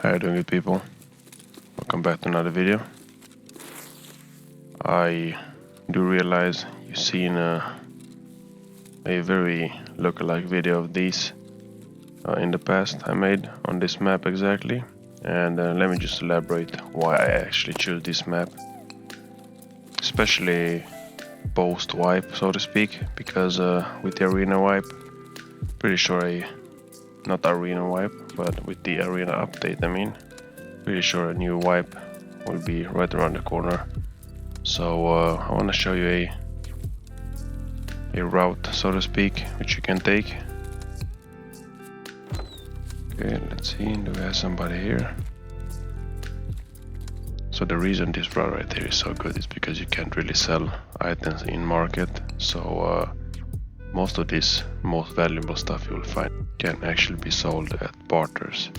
How you doing, good people? Welcome back to another video. I do realize you've seen a very lookalike video of these in the past I made on this map exactly, and let me just elaborate why I actually choose this map, especially post wipe, so to speak, because with the arena wipe, pretty sure not arena wipe, but with the arena update, I mean, pretty sure a new wipe will be right around the corner. So I want to show you a route, so to speak, which you can take. Okay, let's see, do we have somebody here? So the reason this route right here is so good is because you can't really sell items in market, so most of this most valuable stuff you will find can actually be sold at barters,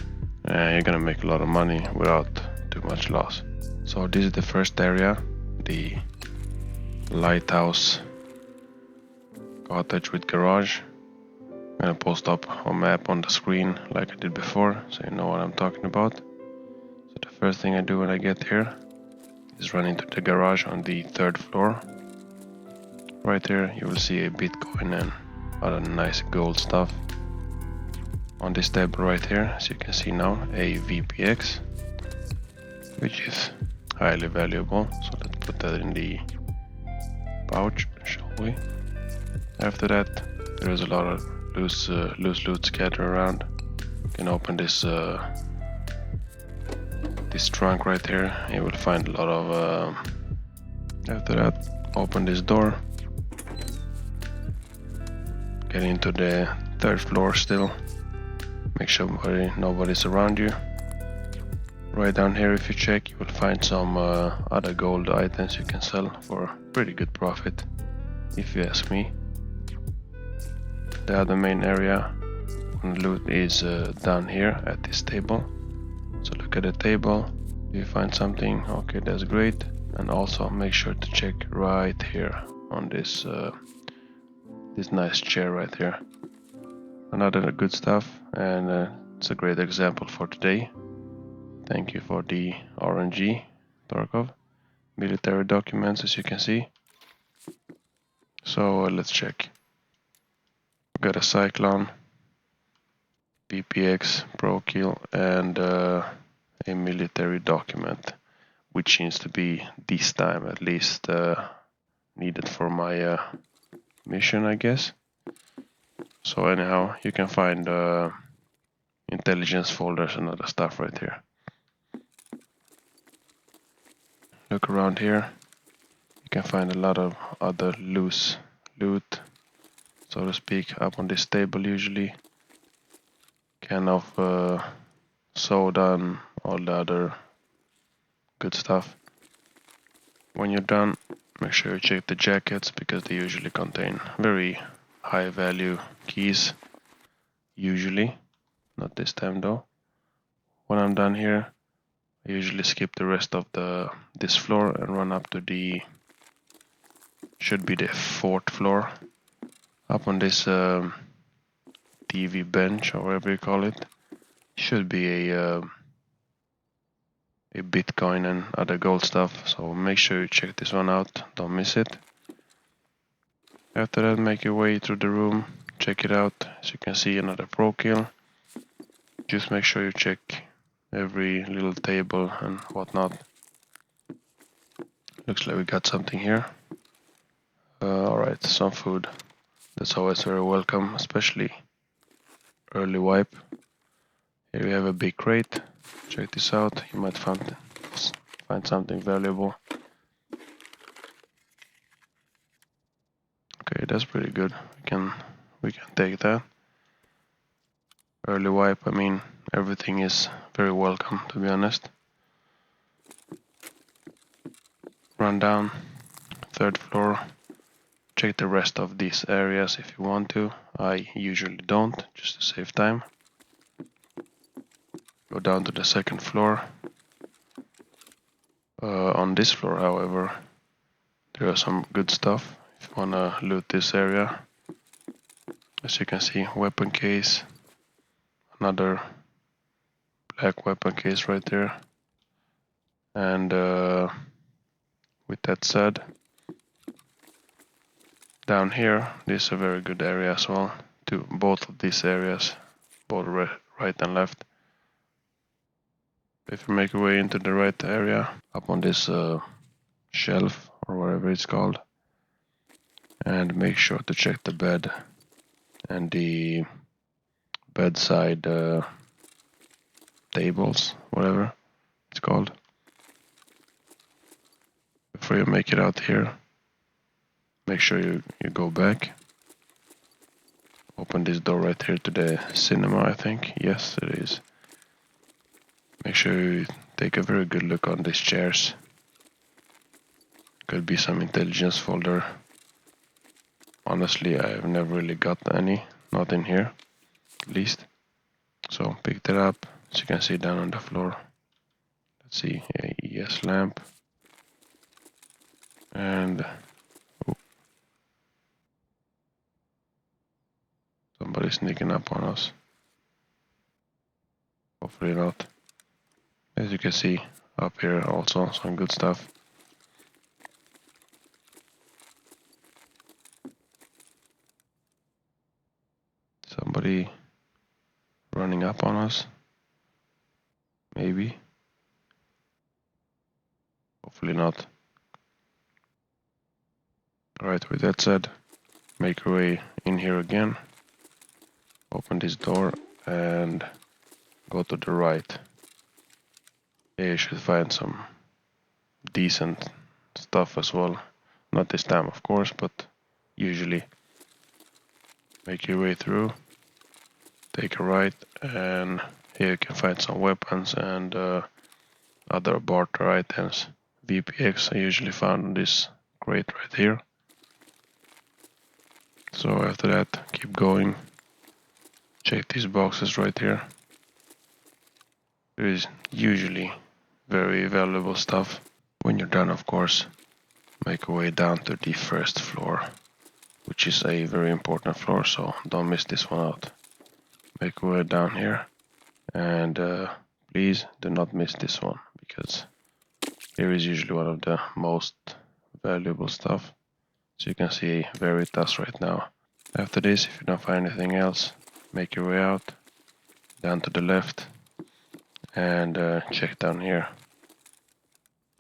and you're gonna make a lot of money without too much loss. So this is the first area, the Lighthouse Cottage with garage. I'm gonna post up a map on the screen like I did before, so you know what I'm talking about. So the first thing I do when I get here is run into the garage on the 3rd floor. Right here you will see a Bitcoin and other nice gold stuff. On this table right here, as you can see now, a VPX, which is highly valuable. So let's put that in the pouch, shall we? After that, there is a lot of loose loot scattered around. You can open this trunk right here. You will find a lot of. After that, open this door. Get into the 3rd floor still. Make sure nobody's around you. Right down here, if you check, you will find some other gold items you can sell for pretty good profit, if you ask me. The other main area on loot is down here at this table. So look at the table. If you find something, okay, that's great. And also make sure to check right here on this this nice chair right here. Another good stuff, and it's a great example for today. Thank you for the RNG, Tarkov. Military documents, as you can see. So let's check. Got a Cyclone, BPX, Pro Kill, and a military document, which seems to be this time at least needed for my mission, I guess. So anyhow, you can find intelligence folders and other stuff right here. Look around here, you can find a lot of other loose loot, so to speak, up on this table usually. Can of soda and all the other good stuff. When you're done, make sure you check the jackets because they usually contain very high value keys. Usually, not this time though. When I'm done here, I usually skip the rest of this floor and run up to the should be the 4th floor. Up on this TV bench or whatever you call it, should be a Bitcoin and other gold stuff. So make sure you check this one out. Don't miss it. After that, make your way through the room. Check it out. As you can see, another pro kill. Just make sure you check every little table and whatnot. Looks like we got something here. Alright, some food. That's always very welcome, especially early wipe. Here we have a big crate. Check this out. You might find something valuable. Okay, that's pretty good. We can take that. Early wipe, I mean, everything is very welcome, to be honest. Run down, 3rd floor. Check the rest of these areas if you want to. I usually don't, just to save time. Go down to the 2nd floor. On this floor, however, there are some good stuff if you wanna loot this area. As you can see, weapon case, another black weapon case right there. And with that said, down here, this is a very good area as well. To both of these areas, both right and left. If you make your way into the right area, up on this shelf or whatever it's called, and make sure to check the bed and the bedside tables, whatever it's called. Before you make it out here, make sure you go back. Open this door right here to the cinema, I think. Yes, it is. Make sure you take a very good look on these chairs. Could be some intelligence folder. Honestly, I've never really got any, not in here, at least. So pick that up, as you can see down on the floor. Let's see, a ES lamp. And somebody's sneaking up on us. Hopefully not. As you can see, up here also some good stuff. Somebody running up on us. Maybe. Hopefully not. Alright, with that said, make your way in here again. Open this door and go to the right. Here you should find some decent stuff as well. Not this time, of course, but usually. Make your way through, take a right, and here you can find some weapons and other barter items. VPX I usually found in this crate right here. So after that, keep going. Check these boxes right here. There is usually very valuable stuff. When you're done, of course, make your way down to the first floor, which is a very important floor, so don't miss this one out. Make your way down here, and please do not miss this one, because here is usually one of the most valuable stuff. So you can see Veritas right now. After this, if you don't find anything else, make your way out, down to the left, and check down here.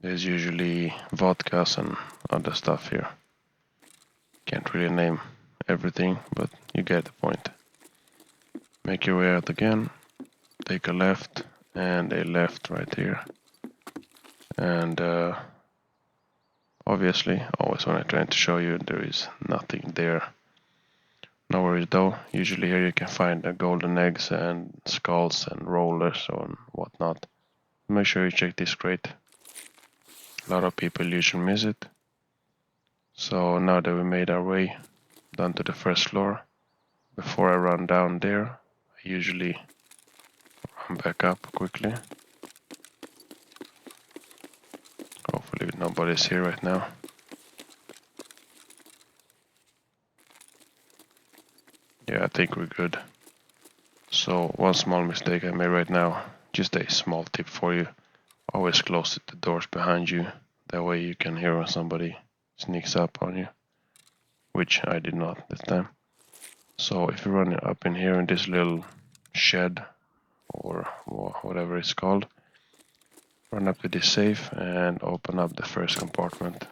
There's usually vodkas and other stuff here. Can't really name everything, but you get the point. Make your way out again, take a left and a left right here. And obviously, always when I'm trying to show you, there is nothing there. No worries though, usually here you can find golden eggs and skulls and rollers and whatnot. Make sure you check this crate. A lot of people usually miss it. So now that we made our way down to the first floor, before I run down there, I usually run back up quickly. Hopefully nobody's here right now. Yeah, I think we're good. So one small mistake I made right now, just a small tip for you. Always close the doors behind you. That way you can hear when somebody sneaks up on you, which I did not this time. So if you run up in here in this little shed or whatever it's called, run up to this safe and open up the first compartment.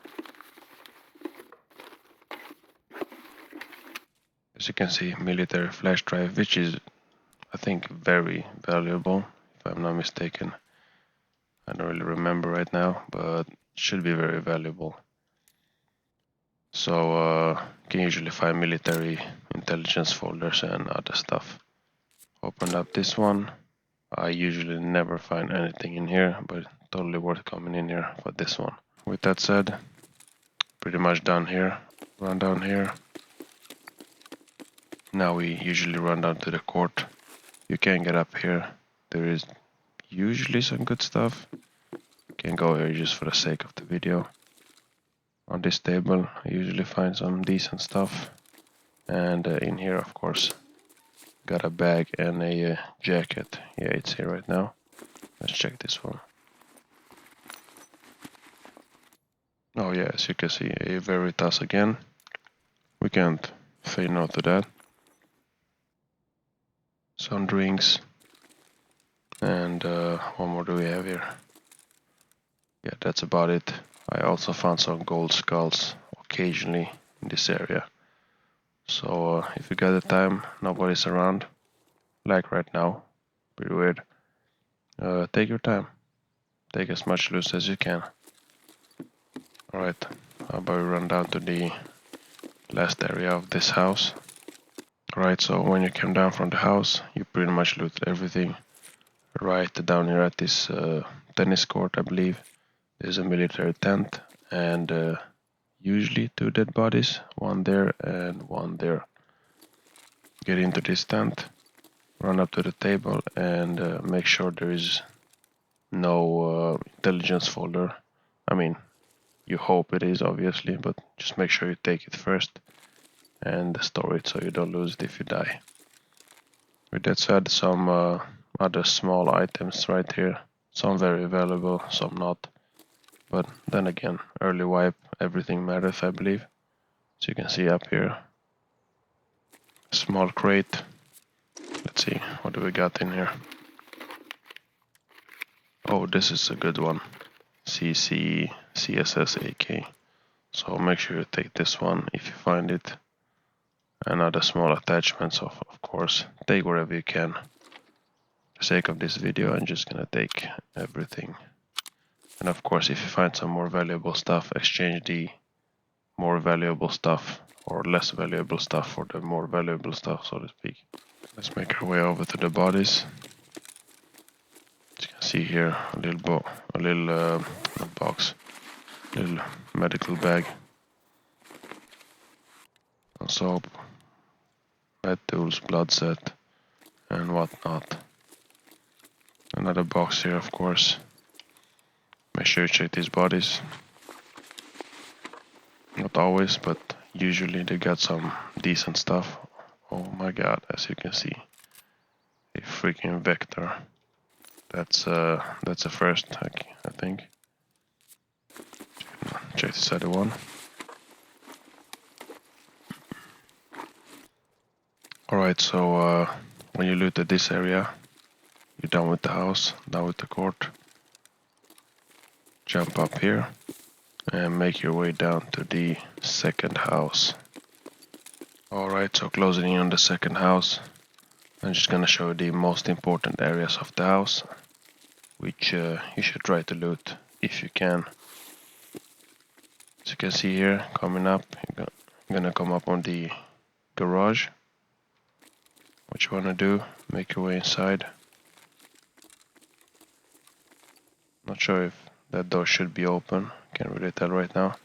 As you can see, military flash drive, which is I think very valuable, if I'm not mistaken. I don't really remember right now, but it should be very valuable. So you can usually find military intelligence folders and other stuff. Open up this one. I usually never find anything in here, but totally worth coming in here for this one. With that said, pretty much done here. Run down here. Now we usually run down to the court. You can get up here. There is usually some good stuff. You can go here just for the sake of the video. On this table I usually find some decent stuff. And in here, of course, got a bag and a jacket. Yeah, it's here right now. Let's check this one. Oh yeah, as you can see, a Veritas again. We can't say no to that. Some drinks. And what more do we have here? Yeah, that's about it. I also found some gold skulls occasionally in this area. So if you got the time, nobody's around, like right now, pretty weird. Take your time. Take as much loot as you can. Alright, how about we run down to the last area of this house. Alright, so when you came down from the house, you pretty much looted everything. Right down here at this tennis court, I believe, there's a military tent, and usually 2 dead bodies, 1 there and 1 there. Get into this tent, run up to the table, and make sure there is no intelligence folder. I mean, you hope it is, obviously, but just make sure you take it first and store it so you don't lose it if you die. With that said, some other small items right here. Some very valuable, some not. But then again, early wipe, everything matters, I believe. So you can see up here, small crate. Let's see, what do we got in here? Oh, this is a good one. CSS AK. So make sure you take this one if you find it. And other small attachments, of course. Take wherever you can. For the sake of this video, I'm just gonna take everything. And of course, if you find some more valuable stuff, exchange the more valuable stuff or less valuable stuff for the more valuable stuff, so to speak. Let's make our way over to the bodies. As you can see here, a little box, little medical bag, some soap, med tools, blood set, and whatnot. Another box here, of course. Make sure you check these bodies. Not always, but usually they got some decent stuff. Oh my god, as you can see, a freaking vector. That's a first, I think. Check this other one. Alright, so when you looted this area, you're done with the house, done with the court. Jump up here and make your way down to the second house. Alright, so closing in on the second house, I'm just gonna show you the most important areas of the house, which you should try to loot if you can. As you can see here, coming up, you're gonna come up on the garage. What you wanna do, make your way inside. Not sure if that door should be open, can't really tell right now.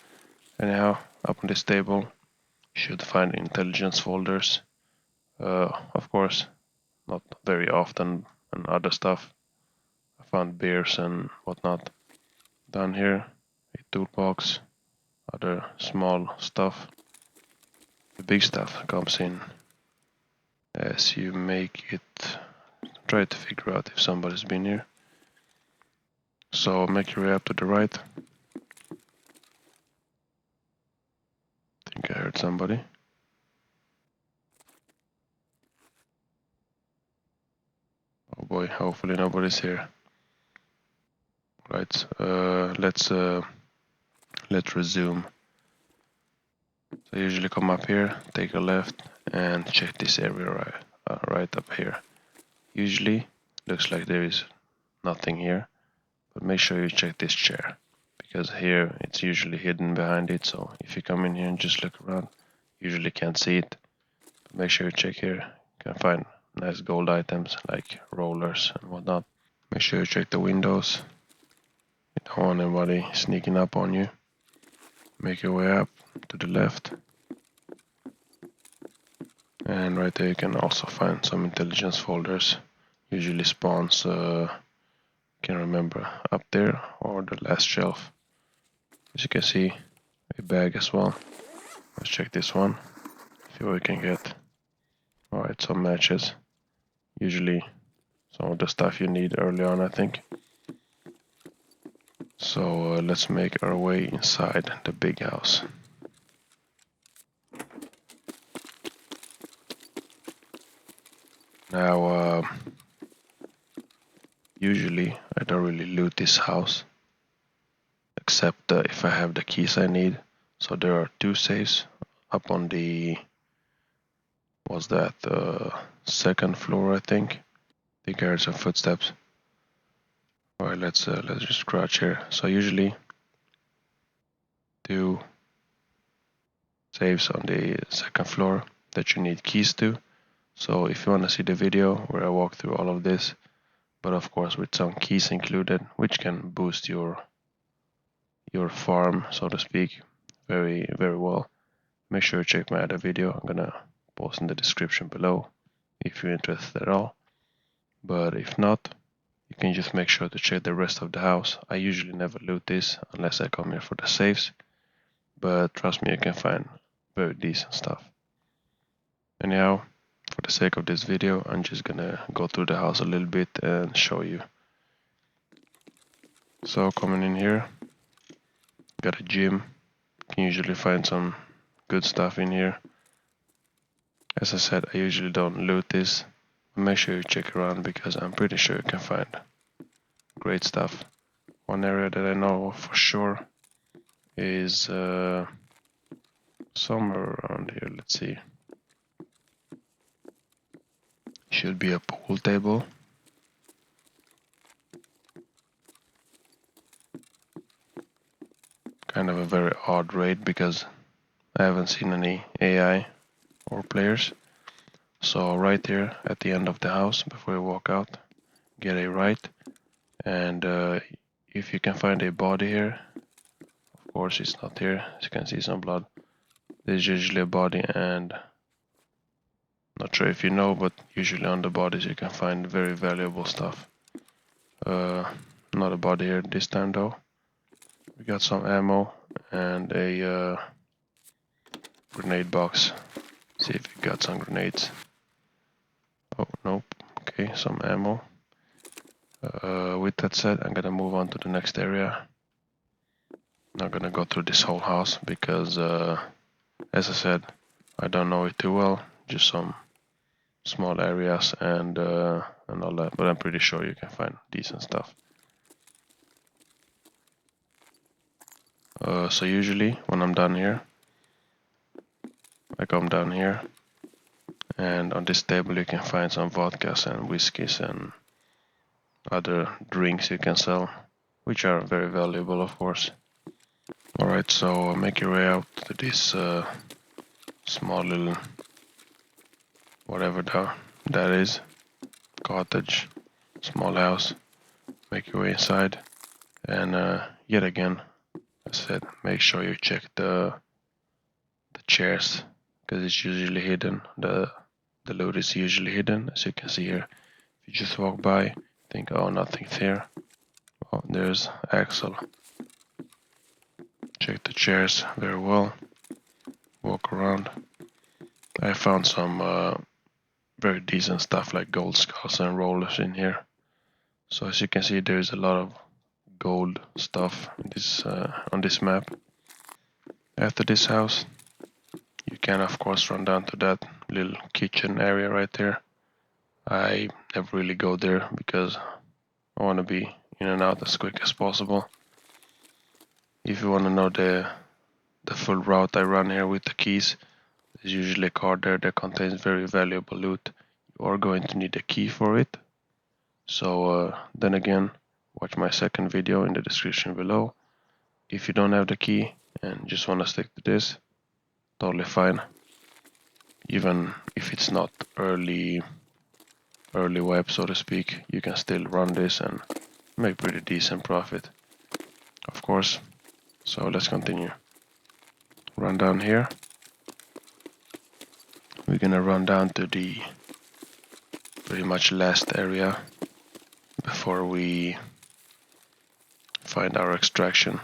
Anyhow, up on this table, you should find intelligence folders. Of course, not very often, and other stuff. I found beers and whatnot. Down here, a toolbox, other small stuff. The big stuff comes in as you make it. Try to figure out if somebody's been here. So make your way up to the right. Think I heard somebody. Oh boy, hopefully nobody's here. Right, let's resume. So usually come up here, take a left, and check this area right up here. Usually looks like there is nothing here, but make sure you check this chair, because here it's usually hidden behind it. So if you come in here and just look around, usually can't see it. But make sure you check here. You can find nice gold items like rollers and whatnot. Make sure you check the windows. You don't want anybody sneaking up on you. Make your way up to the left. And right there you can also find some intelligence folders. Usually spawns, can't remember, up there or the last shelf. As you can see, a bag as well. Let's check this one. See what we can get. Alright, some matches. Usually some of the stuff you need early on, I think. So let's make our way inside the big house. Now, usually I don't really loot this house, except if I have the keys I need. So there are 2 safes up on the, what's that, 2nd floor, I think. I think I heard some footsteps. Alright, let's just crouch here. So usually 2 safes on the 2nd floor that you need keys to. So if you want to see the video where I walk through all of this, but of course with some keys included, which can boost your farm, so to speak, very well, make sure you check my other video. I'm gonna post in the description below if you're interested at all. But if not, you can just make sure to check the rest of the house. I usually never loot this unless I come here for the safes, but trust me, you can find very decent stuff. Anyhow, for the sake of this video, I'm just gonna go through the house a little bit and show you. So coming in here, got a gym. You can usually find some good stuff in here. As I said, I usually don't loot this, but make sure you check around because I'm pretty sure you can find great stuff. One area that I know for sure is somewhere around here. Let's see. Should be a pool table. Kind of a very odd raid because I haven't seen any AI or players. So right here at the end of the house, before you walk out, get a right, and if you can find a body here, of course it's not here, as you can see some blood. There's usually a body, and not sure if you know, but usually on the bodies you can find very valuable stuff. Not a body here this time though. We got some ammo and a grenade box. See if we got some grenades. Oh, nope. Okay, some ammo. With that said, I'm gonna move on to the next area. Not gonna go through this whole house because, as I said, I don't know it too well. Just some small areas and all that. But I'm pretty sure you can find decent stuff. So usually when I'm done here, I come down here, and on this table you can find some vodkas and whiskeys and other drinks you can sell, which are very valuable, of course. Alright, so make your way out to this small little whatever that is, cottage, small house. Make your way inside, and yet again, I said, make sure you check the chairs because it's usually hidden. The loot is usually hidden, as you can see here. If you just walk by, think, oh, nothing's here. Oh, there's Axel. Check the chairs very well. Walk around. I found some very decent stuff like gold skulls and rollers in here. So as you can see, there's a lot of gold stuff in this on this map. After this house, you can of course run down to that little kitchen area right there. I never really go there because I want to be in and out as quick as possible. If you want to know the full route I run here with the keys, there's usually a card there that contains very valuable loot. You are going to need a key for it. So then again, watch my second video in the description below. If you don't have the key and just want to stick to this, totally fine. Even if it's not early web, so to speak, you can still run this and make pretty decent profit, of course. So let's continue. Run down here. We're gonna run down to the pretty much last area before we find our extraction.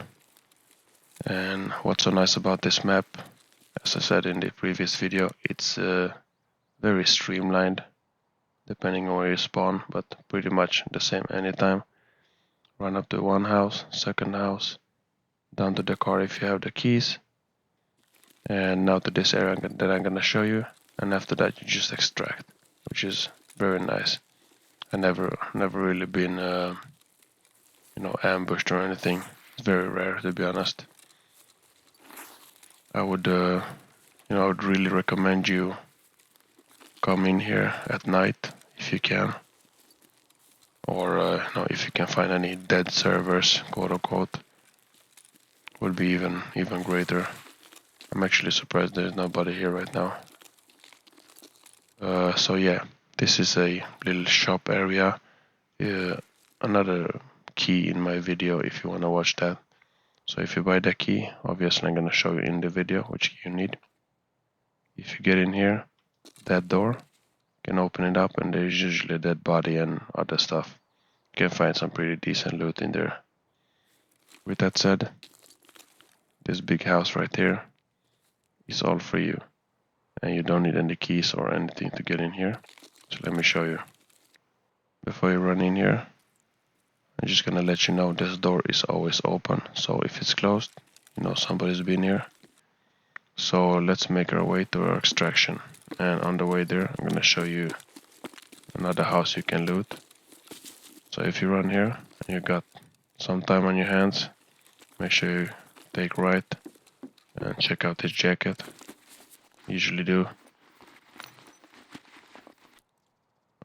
And what's so nice about this map, as I said in the previous video, it's very streamlined depending on where you spawn, but pretty much the same anytime. run up to one house, second house, down to the car if you have the keys, and now to this area that I'm gonna show you, and after that you just extract, which is very nice. I never really been ambushed or anything. It's very rare, to be honest. I would I would really recommend you come in here at night if you can, or if you can find any dead servers, quote unquote, would be even greater. I'm actually surprised there's nobody here right now. So yeah, this is a little shop area. Another key in my video if you want to watch that. So if you buy the key, obviously I'm gonna show you in the video which key you need. If you get in here, that door, you can open it up and there's usually a dead body and other stuff. You can find some pretty decent loot in there. With that said, this big house right here is all for you. And you don't need any keys or anything to get in here. So let me show you. Before you run in here, I'm just gonna let you know this door is always open. So if it's closed, you know somebody's been here. So let's make our way to our extraction. And on the way there, I'm gonna show you another house you can loot. So if you run here and you got some time on your hands, make sure you take right and check out this jacket. Usually do.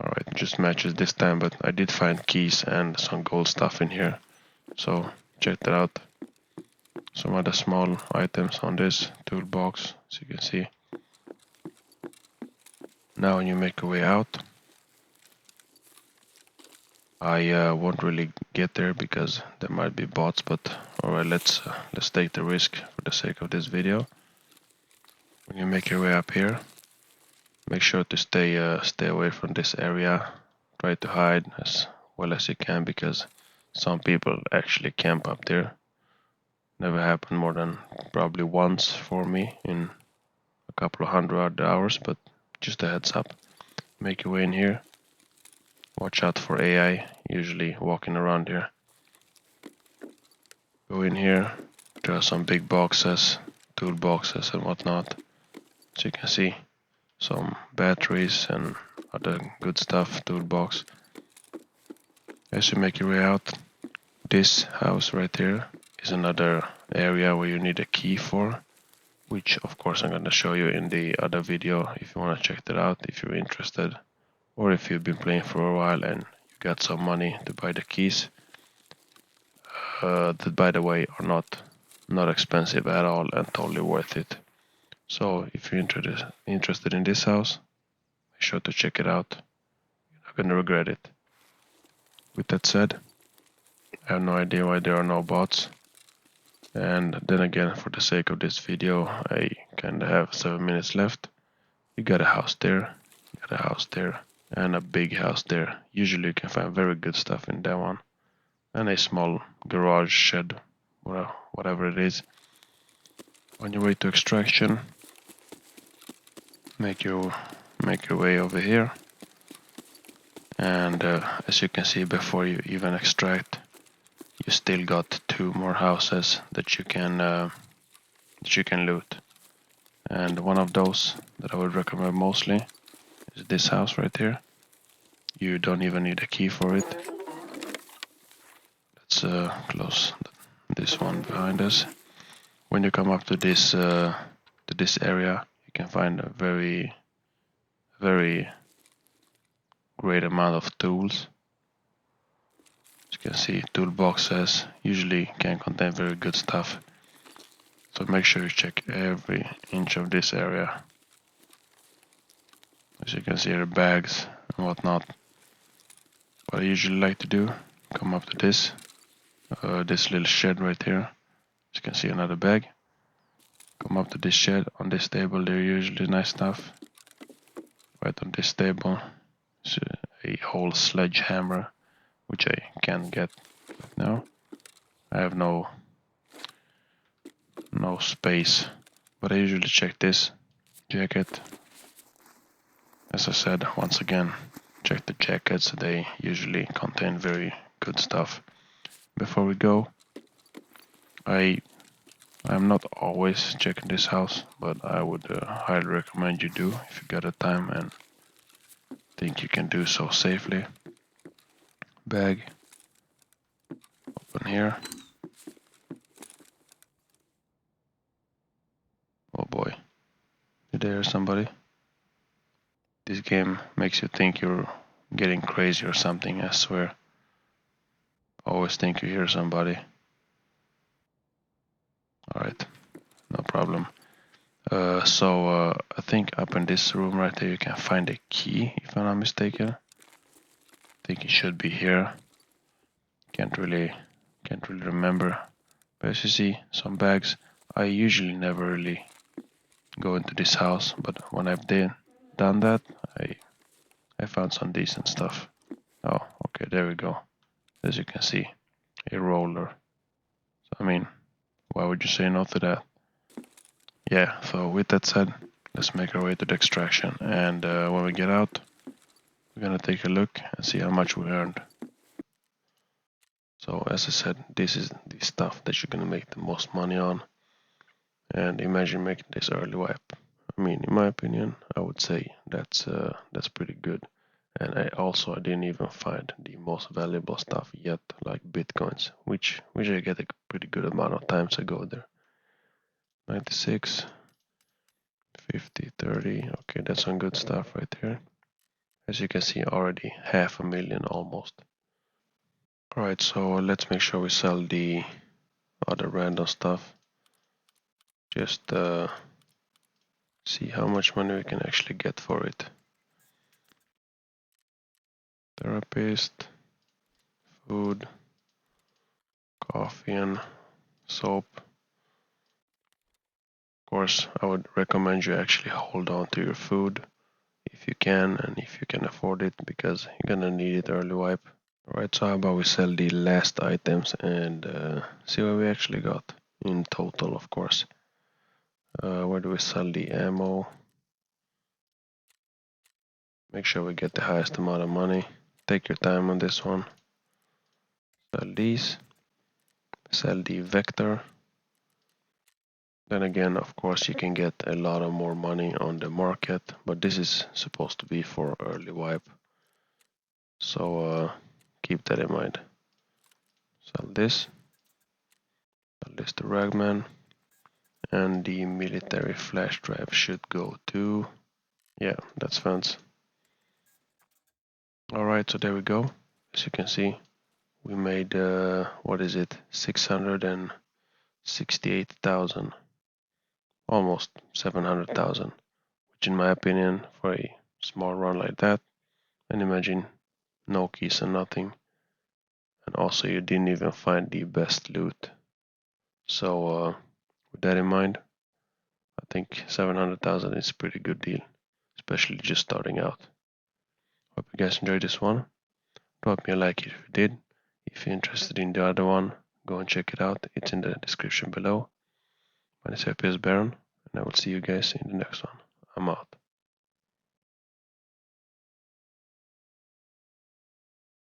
Alright, just matches this time, but I did find keys and some gold stuff in here. So check that out. Some other small items on this toolbox, as you can see. Now when you make your way out, I won't really get there because there might be bots, but alright, let's take the risk for the sake of this video. When you make your way up here, make sure to stay away from this area. Try to hide as well as you can because some people actually camp up there. Never happened more than probably once for me in a couple of 100 hours, but just a heads up. Make your way in here. Watch out for AI, usually walking around here. Go in here. There are some big boxes, toolboxes and whatnot. As you can see, some batteries and other good stuff, toolbox. As you make your way out, this house right here is another area where you need a key for, which of course I'm going to show you in the other video if you want to check that out if you're interested, or if you've been playing for a while and you got some money to buy the keys. That, by the way, are not expensive at all and totally worth it. So if you're interested in this house, make sure to check it out. You're not going to regret it. With that said, I have no idea why there are no bots. And then again, for the sake of this video, I kinda have 7 minutes left. You got a house there, you got a house there, and a big house there. Usually you can find very good stuff in that one. And a small garage shed, or whatever it is. On your way to extraction, make your way over here. And as you can see, before you even extract, you still got 2 more houses that you can loot. And one of those that I would recommend mostly is this house right here. You don't even need a key for it. Let's close this one behind us. When you come up to this area, you can find a very great amount of tools. As you can see, toolboxes usually can contain very good stuff. So make sure you check every inch of this area. As you can see, there are bags and whatnot. What I usually like to do, come up to this little shed right here. As you can see, another bag. Come up to this shed. On this table, there usually nice stuff. Right on this table, is a whole sledgehammer, which I can't get right now. I have no space, but I usually check this jacket. As I said, once again, check the jackets. They usually contain very good stuff. before we go, I'm not always checking this house, but I would highly recommend you do if you got the time and think you can do so safely. Bag, open here. Oh boy, did I hear somebody? This game makes you think you're getting crazy or something, I swear. Always think you hear somebody. Alright, no problem. So I think up in this room right there you can find a key, if I'm not mistaken. I think it should be here. Can't really remember. But as you see, some bags. I usually never really go into this house, but when I've done that, I found some decent stuff. Oh, okay, there we go. As you can see, a roller. So, I mean, why would you say no to that? Yeah, so with that said, let's make our way to the extraction, and when we get out, we're gonna take a look and see how much we earned. So as I said, this is the stuff that you're gonna make the most money on, and imagine making this early wipe. I mean, in my opinion, I would say that's pretty good. And I didn't even find the most valuable stuff yet, like bitcoins, which I get a pretty good amount of times I go there. 96, 50, 30. Okay, that's some good stuff right there. As you can see, already 500,000 almost. Alright, so let's make sure we sell the other random stuff. Just see how much money we can actually get for it. Therapist, food, coffee and soap. Of course, I would recommend you actually hold on to your food if you can and if you can afford it, because you're gonna need it early wipe. Alright, so how about we sell the last items and see what we actually got in total, of course. Where do we sell the ammo? Make sure we get the highest amount of money. Take your time on this one. Sell these. Sell the vector. Then again, of course, you can get a lot of more money on the market, but this is supposed to be for early wipe. So keep that in mind. Sell this. Sell this to Ragman. And the military flash drive should go to... Yeah, that's fence. Alright, so there we go. As you can see, we made, what is it, 668,000. Almost 700,000. Which in my opinion, for a small run like that, and imagine no keys and nothing. And also you didn't even find the best loot. So with that in mind, I think 700,000 is a pretty good deal, especially just starting out. Hope you guys enjoyed this one. Drop me a like if you did. If you're interested in the other one, go and check it out. It's in the description below. My name is fpsbaaron, and I will see you guys in the next one. I'm out.